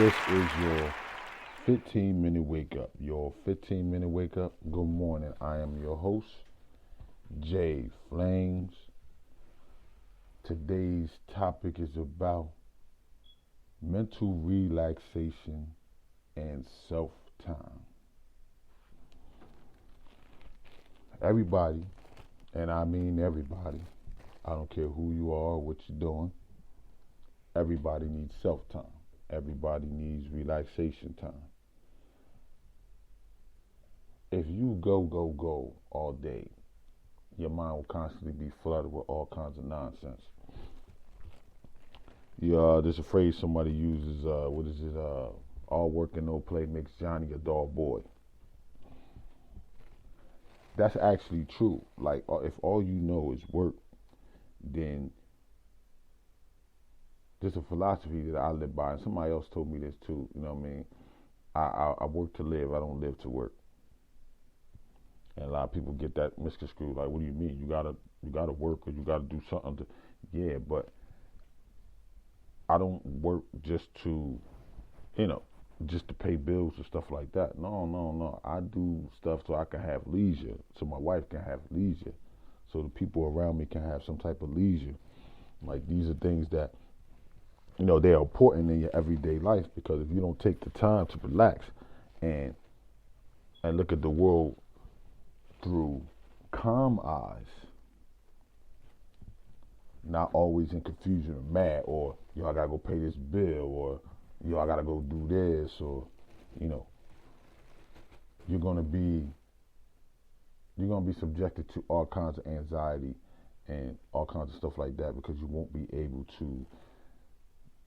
This is your 15-minute wake up. Your 15-minute wake up. Good morning. I am your host, Jay Flames. Today's topic is about mental relaxation and self-time. Everybody, and I mean everybody, I don't care who you are, what you're doing, everybody needs self-time. Everybody needs relaxation time. If you go all day, your mind will constantly be flooded with all kinds of nonsense. There's a phrase somebody uses, all work and no play makes Johnny a dull boy. That's actually true. Like, if all you know is work, then there's a philosophy that I live by, and somebody else told me this too. You know what I mean? I work to live. I don't live to work. And a lot of people get that misconstrued. Like, what do you mean? You gotta work, or you gotta do something. Yeah, but I don't work just to, just to pay bills or stuff like that. No. I do stuff so I can have leisure, so my wife can have leisure, so the people around me can have some type of leisure. Like, these are things that, they're important in your everyday life, because if you don't take the time to relax and look at the world through calm eyes, not always in confusion or mad, or I gotta go pay this bill, or I gotta go do this, or you're gonna be subjected to all kinds of anxiety and all kinds of stuff like that, because you won't be able to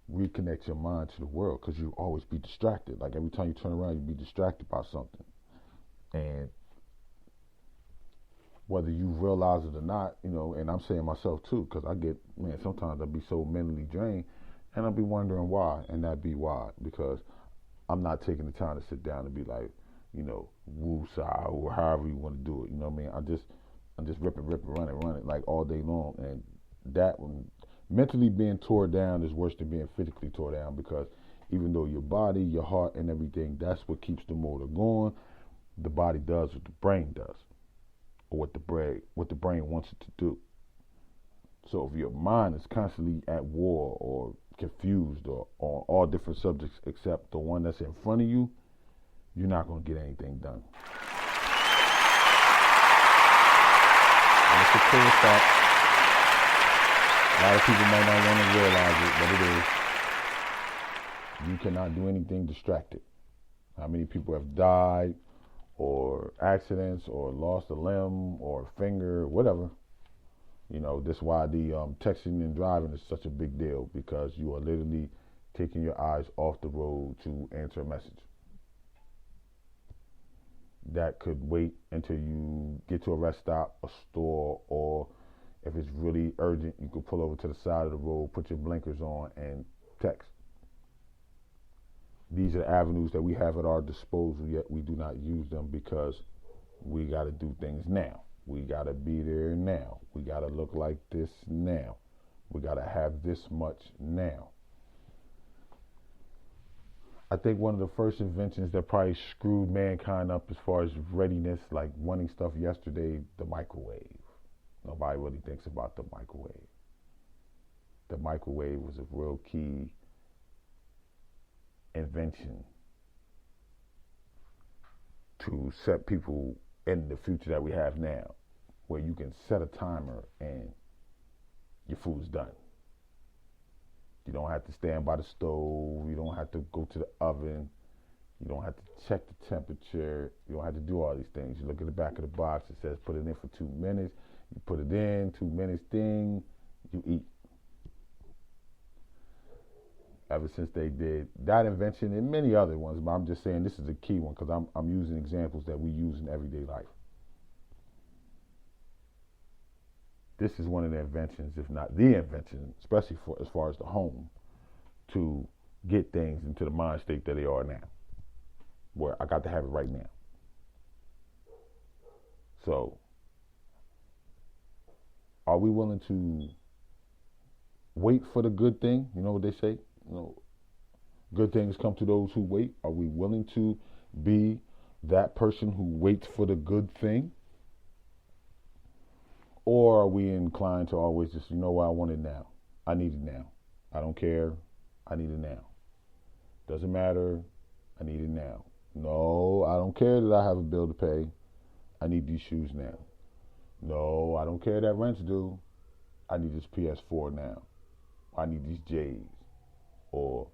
reconnect your mind to the world, because you'll always be distracted. Like, every time you turn around, you'll be distracted by something. And whether you realize it or not, and I'm saying myself too, because sometimes I'll be so mentally drained, and I'll be wondering why, and that'd be why, because I'm not taking the time to sit down and be like, woo-saw, or however you want to do it, you know what I mean? I'm just rip it, run it, like, all day long, and that one, mentally being tore down is worse than being physically tore down, because even though your body, your heart, and everything, that's what keeps the motor going, the body does what the brain does, or what the brain wants it to do. So if your mind is constantly at war or confused or on all different subjects except the one that's in front of you, you're not going to get anything done. And it's a clear fact. A lot of people might not want to realize it, but it is. You cannot do anything distracted. How many people have died, or accidents, or lost a limb, or a finger, whatever? That's why the texting and driving is such a big deal, because you are literally taking your eyes off the road to answer a message. That could wait until you get to a rest stop, a store, or if it's really urgent, you could pull over to the side of the road, put your blinkers on, and text. These are avenues that we have at our disposal, yet we do not use them, because we got to do things now. We got to be there now. We got to look like this now. We got to have this much now. I think one of the first inventions that probably screwed mankind up as far as readiness, like wanting stuff yesterday, the microwave. Nobody really thinks about the microwave. The microwave was a real key invention to set people in the future that we have now, where you can set a timer and your food's done. You don't have to stand by the stove. You don't have to go to the oven. You don't have to check the temperature. You don't have to do all these things. You look at the back of the box. It says put it in for 2 minutes. You put it in, 2 minutes, ding, you eat. Ever since they did that invention and many other ones, but I'm just saying this is a key one, because I'm using examples that we use in everyday life. This is one of the inventions, if not the invention, especially for as far as the home, to get things into the mind state that they are now, where I got to have it right now. So, are we willing to wait for the good thing? You know what they say? Good things come to those who wait. Are we willing to be that person who waits for the good thing? Or are we inclined to always just, you know what, I want it now. I need it now. I don't care. I need it now. Doesn't matter. I need it now. No, I don't care that I have a bill to pay. I need these shoes now. No, I don't care that rent's due. I need this PS4 now. I need these J's. Or,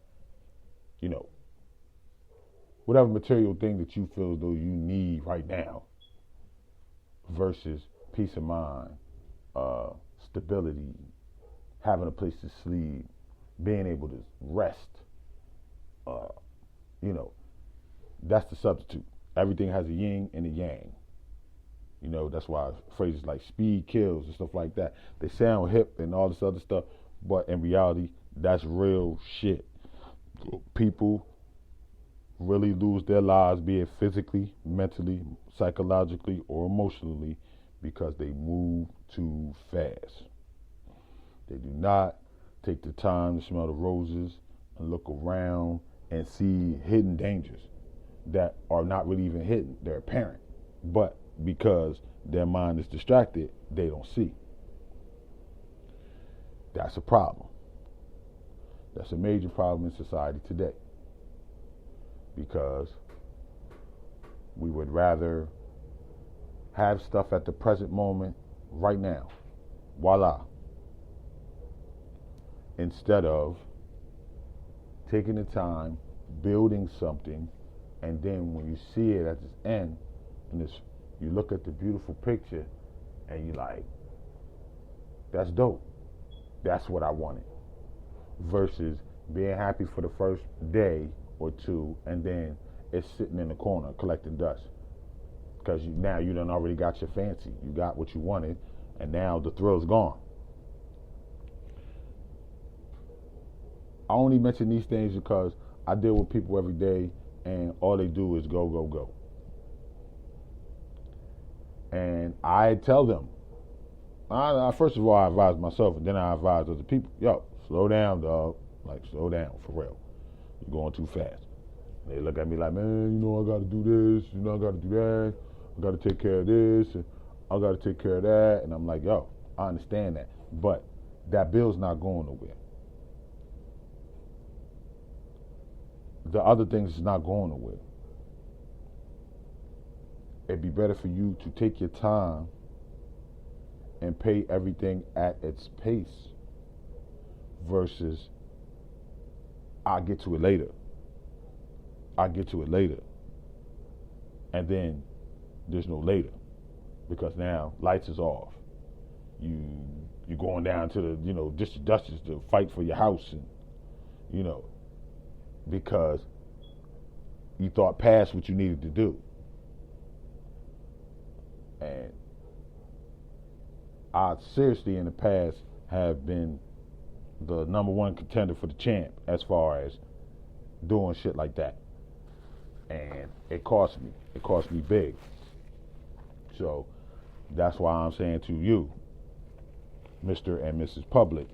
you know, whatever material thing that you feel as though you need right now versus peace of mind, stability, having a place to sleep, being able to rest. You know, that's the substitute. Everything has a yin and a yang. You know, that's why phrases like speed kills and stuff like that, they sound hip and all this other stuff, but in reality, that's real shit. People really lose their lives, be it physically, mentally, psychologically, or emotionally, because they move too fast. They do not take the time to smell the roses and look around and see hidden dangers that are not really even hidden. They're apparent. But because their mind is distracted, they don't see. That's a problem. That's a major problem in society today. Because we would rather have stuff at the present moment, right now, voila, instead of taking the time, building something, and then when you see it at its end, and you look at the beautiful picture, and you're like, that's dope. That's what I wanted. Versus being happy for the first day or two, and then it's sitting in the corner collecting dust. Because now you done already got your fancy. You got what you wanted, and now the thrill's gone. I only mention these things because I deal with people every day, and all they do is go, go, go. And I tell them, first of all, I advise myself, and then I advise other people, yo, slow down, dog. Like, slow down, for real. You're going too fast. And they look at me like, man, you know, I got to do this, you know, I got to do that. I got to take care of this, and I got to take care of that. And I'm like, yo, I understand that. But that bill's not going nowhere. The other things is not going nowhere. It'd be better for you to take your time and pay everything at its pace versus I'll get to it later. I'll get to it later. And then there's no later because now lights is off. You're going down to the, you know, district justice to fight for your house, and, you know, because you thought past what you needed to do. And I seriously in the past have been the number one contender for the champ as far as doing shit like that. And it cost me. It cost me big. So that's why I'm saying to you, Mr. and Mrs. Public,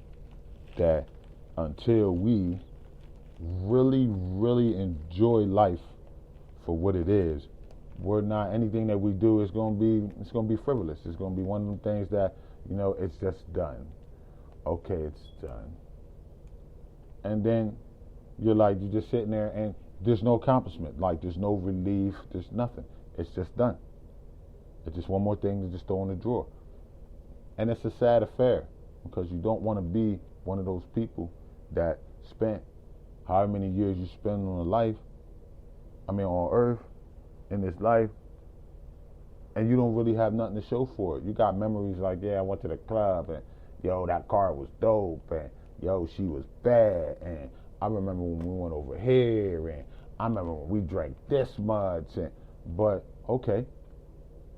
that until we really, really enjoy life for what it is, we're not, anything that we do is going to be frivolous. It's going to be one of them things that, you know, it's just done. Okay, it's done. And then you're like, you're just sitting there and there's no accomplishment. Like, there's no relief. There's nothing. It's just done. It's just one more thing to just throw in the drawer. And it's a sad affair because you don't want to be one of those people that spent however many years you spend on earth, in this life, and you don't really have nothing to show for it. You got memories like, yeah, I went to the club, and yo, that car was dope, and yo, she was bad, and I remember when we went over here, and I remember when we drank this much, but okay,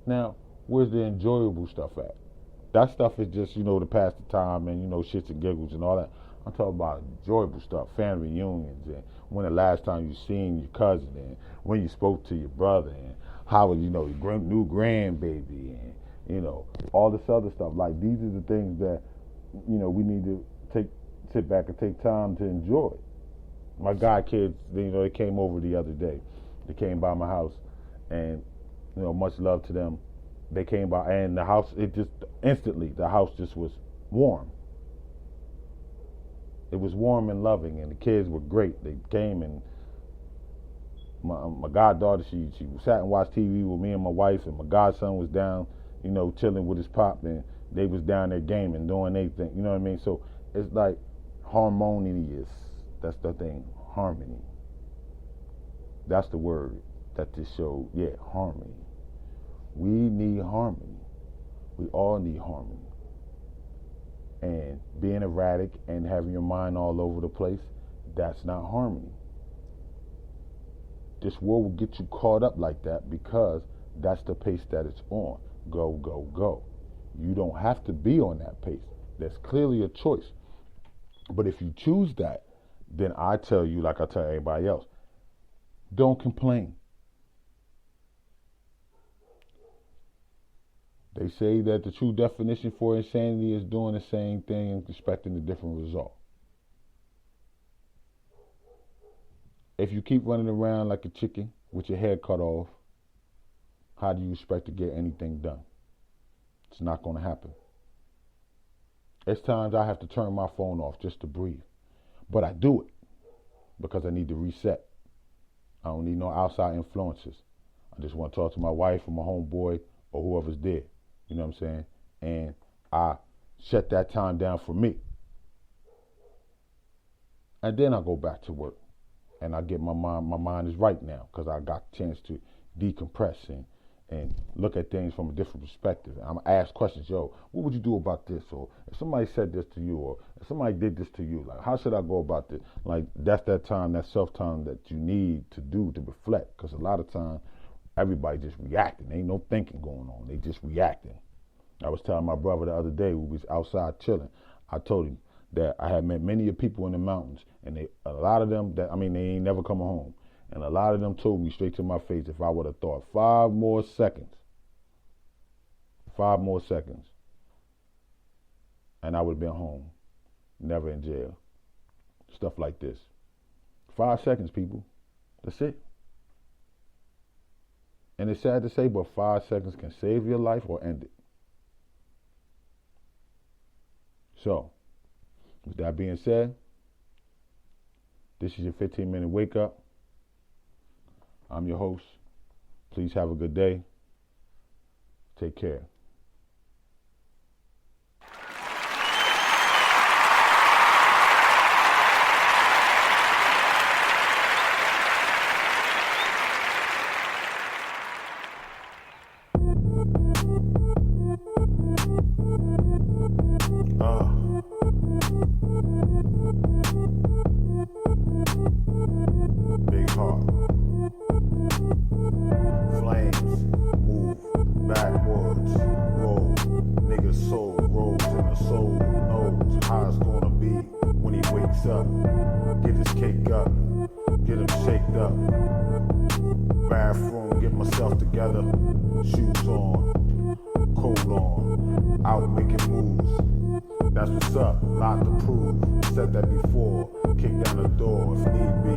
now where's the enjoyable stuff at? That stuff is just, you know, to pass the time and, you know, shits and giggles and all that. I'm talking about enjoyable stuff, family reunions, and when the last time you seen your cousin, and when you spoke to your brother, and how, you know, your new grandbaby, and, you know, all this other stuff. Like, these are the things that, you know, we need to sit back and take time to enjoy. My god kids, they came over the other day. They came by my house, and much love to them. They came by, and the house, it just instantly, the house just was warm. It was warm and loving, and the kids were great. They came, and my goddaughter, she sat and watched TV with me and my wife, and my godson was down, chilling with his pop, and they was down there gaming, doing their thing. You know what I mean? So it's like harmonious. That's the thing, harmony. That's the word that this show, harmony. We need harmony. We all need harmony. And being erratic and having your mind all over the place, that's not harmony. This world will get you caught up like that because that's the pace that it's on. Go, go, go. You don't have to be on that pace. There's clearly a choice. But if you choose that, then I tell you, like I tell everybody else, don't complain. They say that the true definition for insanity is doing the same thing and expecting a different result. If you keep running around like a chicken with your head cut off, how do you expect to get anything done? It's not going to happen. There's times I have to turn my phone off just to breathe. But I do it because I need to reset. I don't need no outside influences. I just want to talk to my wife or my homeboy or whoever's there. You know what I'm saying? And I shut that time down for me. And then I go back to work. And I get my mind is right now because I got a chance to decompress and look at things from a different perspective. I'm going to ask questions. Yo, what would you do about this? Or if somebody said this to you, or if somebody did this to you, like, how should I go about this? Like, that's that time, that self-time that you need to do to reflect. Because a lot of times, everybody just reacting. Ain't no thinking going on. They just reacting. I was telling my brother the other day, we was outside chilling. I told him that I had met many people in the mountains, and a lot of them, they ain't never come home. And a lot of them told me straight to my face, if I would have thought 5 more seconds, and I would have been home, never in jail. Stuff like this. 5 seconds, people. That's it. And it's sad to say, but 5 seconds can save your life or end it. So, with that being said, this is your 15-minute wake up. I'm your host. Please have a good day. Take care. Big heart. Flames move backwards. Roll. Nigga's soul rolls and the soul knows how it's gonna be when he wakes up. Get his cake up. Get him shaked up. Bathroom, get myself together. Shoes on. Coat on. Out making moves. That's what's up. Lot to prove. Said that before. Kick down the door if need be.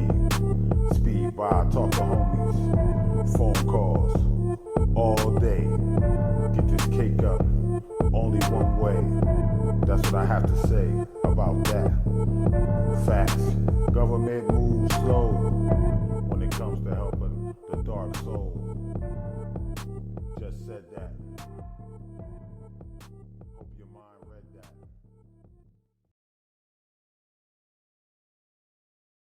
Speed by, talk to homies. Phone calls. All day. Get this cake up. Only one way. That's what I have to say about that. Facts. Government moves slow when it comes to helping the dark soul. Just said that.